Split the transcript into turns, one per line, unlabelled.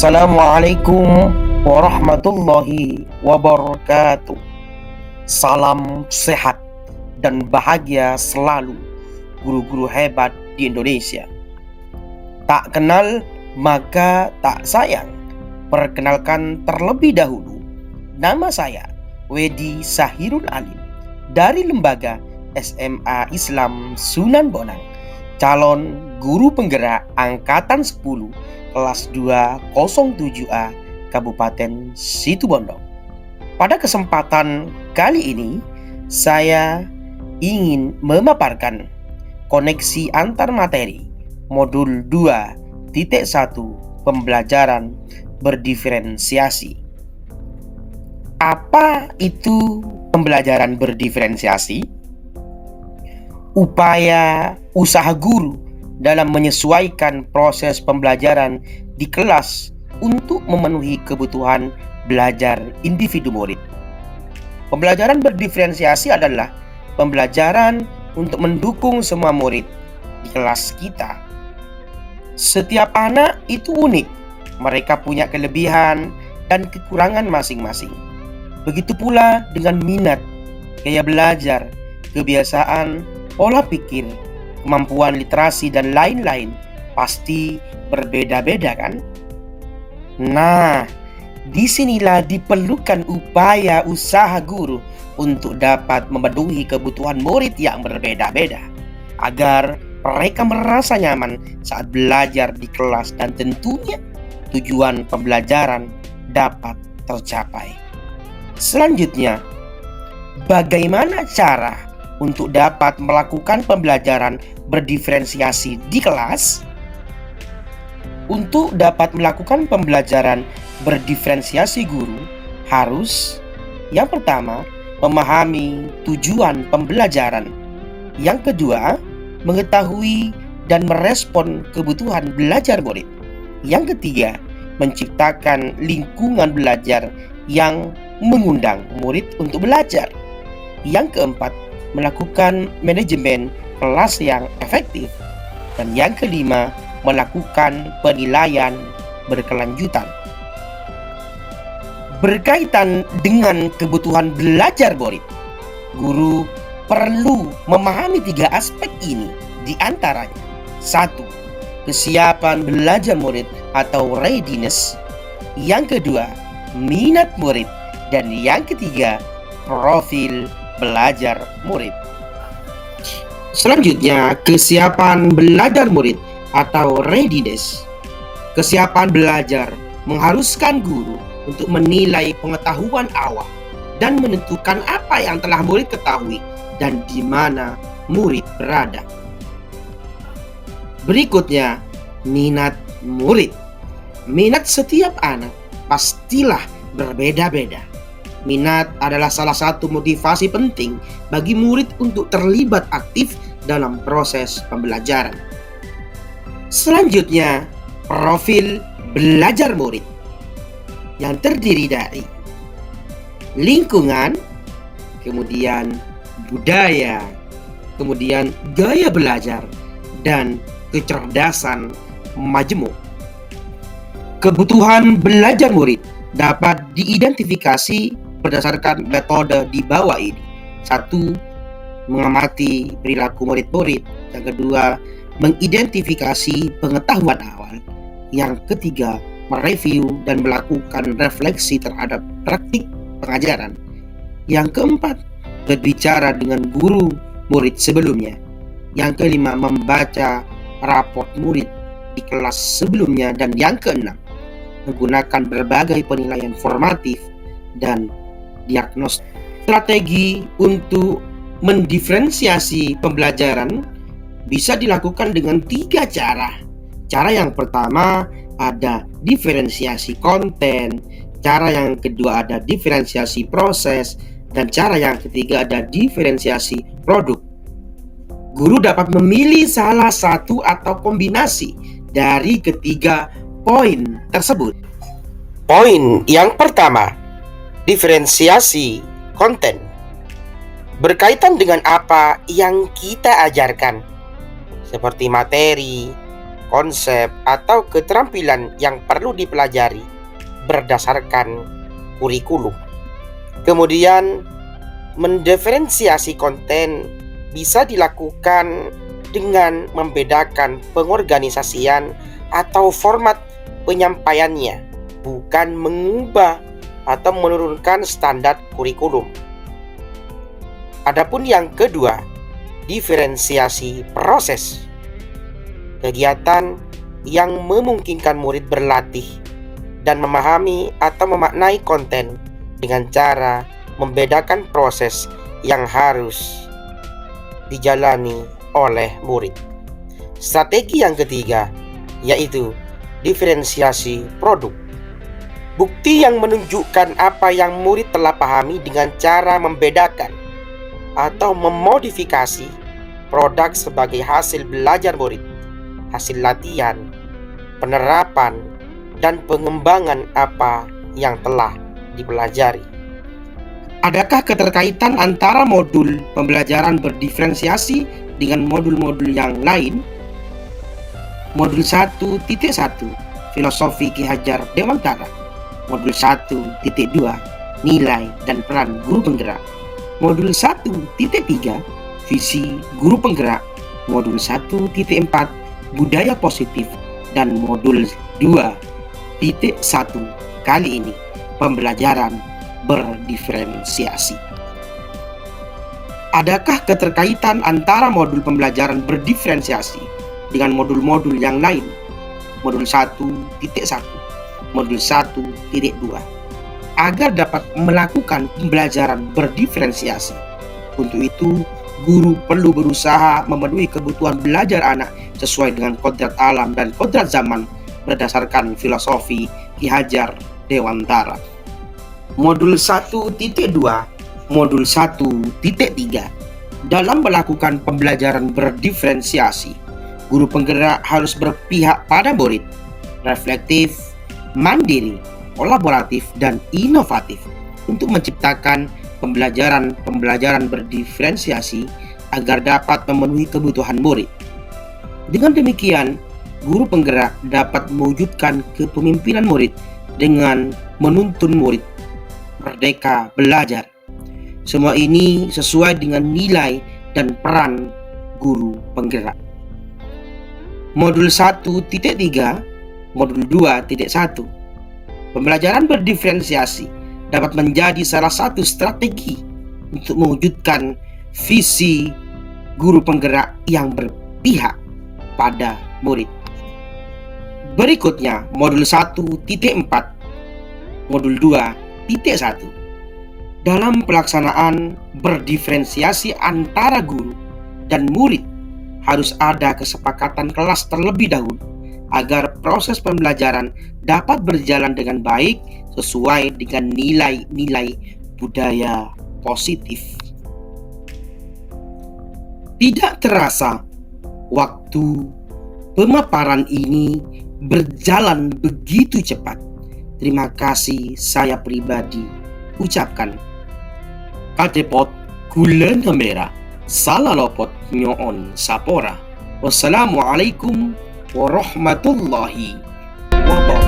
Assalamualaikum warahmatullahi wabarakatuh. Salam sehat dan bahagia selalu guru-guru hebat di Indonesia. Tak kenal maka tak sayang. Perkenalkan terlebih dahulu, nama saya Wedi Sahirul Alim dari Lembaga SMA Islam Sunan Bonang, calon guru penggerak Angkatan 10 kelas 207A Kabupaten Situbondo. Pada kesempatan kali ini saya ingin memaparkan koneksi antar materi modul 2.1 pembelajaran berdiferensiasi. Apa itu pembelajaran berdiferensiasi? Upaya usaha guru dalam menyesuaikan proses pembelajaran di kelas untuk memenuhi kebutuhan belajar individu murid. Pembelajaran berdiferensiasi adalah pembelajaran untuk mendukung semua murid di kelas kita. Setiap anak itu unik, mereka punya kelebihan dan kekurangan masing-masing. Begitu pula dengan minat, gaya belajar, kebiasaan, pola pikir, kemampuan literasi, dan lain-lain pasti berbeda-beda kan? Nah, disinilah diperlukan upaya usaha guru untuk dapat memenuhi kebutuhan murid yang berbeda-beda agar mereka merasa nyaman saat belajar di kelas dan tentunya tujuan pembelajaran dapat tercapai. Selanjutnya, bagaimana cara untuk dapat melakukan pembelajaran berdiferensiasi di kelas? Untuk dapat melakukan pembelajaran berdiferensiasi, guru harus yang pertama memahami tujuan pembelajaran, yang kedua mengetahui dan merespon kebutuhan belajar murid, yang ketiga menciptakan lingkungan belajar yang mengundang murid untuk belajar, yang keempat melakukan manajemen kelas yang efektif, dan yang kelima melakukan penilaian berkelanjutan. Berkaitan dengan kebutuhan belajar murid, guru perlu memahami 3 aspek ini, di antaranya 1. Kesiapan belajar murid atau readiness, yang kedua minat murid, dan yang ketiga profil belajar murid. Selanjutnya, kesiapan belajar murid atau readiness. Kesiapan belajar mengharuskan guru untuk menilai pengetahuan awal dan menentukan apa yang telah murid ketahui dan di mana murid berada. Berikutnya, minat murid. Minat setiap anak pastilah berbeda-beda. Minat adalah salah satu motivasi penting bagi murid untuk terlibat aktif dalam proses pembelajaran. Selanjutnya, profil belajar murid yang terdiri dari lingkungan, kemudian budaya, kemudian gaya belajar, dan kecerdasan majemuk. Kebutuhan belajar murid dapat diidentifikasi berdasarkan metode di bawah ini. 1. Mengamati perilaku murid-murid. Yang kedua, mengidentifikasi pengetahuan awal. Yang ketiga, mereview dan melakukan refleksi terhadap praktik pengajaran. Yang keempat, berbicara dengan guru murid sebelumnya. Yang kelima, membaca raport murid di kelas sebelumnya. Dan yang keenam, menggunakan berbagai penilaian formatif dan diagnostik. Strategi untuk mendiferensiasi pembelajaran bisa dilakukan dengan 3 cara. Cara yang pertama ada diferensiasi konten, cara yang kedua ada diferensiasi proses, dan cara yang ketiga ada diferensiasi produk. Guru dapat memilih salah satu atau kombinasi dari ketiga poin tersebut. Poin yang pertama, diferensiasi konten. Berkaitan dengan apa yang kita ajarkan, seperti materi, konsep atau keterampilan yang perlu dipelajari berdasarkan kurikulum. Kemudian, mendiferensiasi konten bisa dilakukan dengan membedakan pengorganisasian atau format penyampaiannya, bukan mengubah atau menurunkan standar kurikulum. Adapun yang kedua, diferensiasi proses. Kegiatan yang memungkinkan murid berlatih dan memahami atau memaknai konten dengan cara membedakan proses yang harus dijalani oleh murid. Strategi yang ketiga yaitu diferensiasi produk. Bukti yang menunjukkan apa yang murid telah pahami dengan cara membedakan atau memodifikasi produk sebagai hasil belajar murid, hasil latihan, penerapan, dan pengembangan apa yang telah dipelajari. Adakah keterkaitan antara modul pembelajaran berdiferensiasi dengan modul-modul yang lain? Modul 1.1 Filosofi Ki Hajar Dewantara. Modul 1.2 Nilai dan peran guru penggerak. Modul 1.3 Visi guru penggerak. Modul 1.4 Budaya positif. Dan modul 2.1 kali ini pembelajaran berdiferensiasi. Adakah keterkaitan antara modul pembelajaran berdiferensiasi dengan modul-modul yang lain? Modul 1.1, modul 1.2. Agar dapat melakukan pembelajaran berdiferensiasi, untuk itu guru perlu berusaha memenuhi kebutuhan belajar anak sesuai dengan kodrat alam dan kodrat zaman berdasarkan filosofi Ki Hajar Dewantara. Modul 1.2, modul 1.3. Dalam melakukan pembelajaran berdiferensiasi, guru penggerak harus berpihak pada murid, reflektif, mandiri, kolaboratif, dan inovatif untuk menciptakan pembelajaran berdiferensiasi agar dapat memenuhi kebutuhan murid. Dengan demikian, guru penggerak dapat mewujudkan kepemimpinan murid dengan menuntun murid merdeka belajar. Semua ini sesuai dengan nilai dan peran guru penggerak. Modul 1.3, modul 2.1. Pembelajaran berdiferensiasi dapat menjadi salah satu strategi untuk mewujudkan visi guru penggerak yang berpihak pada murid. Berikutnya, modul 1.4, modul 2.1. Dalam pelaksanaan berdiferensiasi antara guru dan murid, harus ada kesepakatan kelas terlebih dahulu agar proses pembelajaran dapat berjalan dengan baik sesuai dengan nilai-nilai budaya positif. Tidak terasa, waktu pemaparan ini berjalan begitu cepat. Terima kasih saya pribadi ucapkan. Katepot kula namera, salalopot nyoon sapora. Wassalamualaikum warahmatullahi wabarakatuh.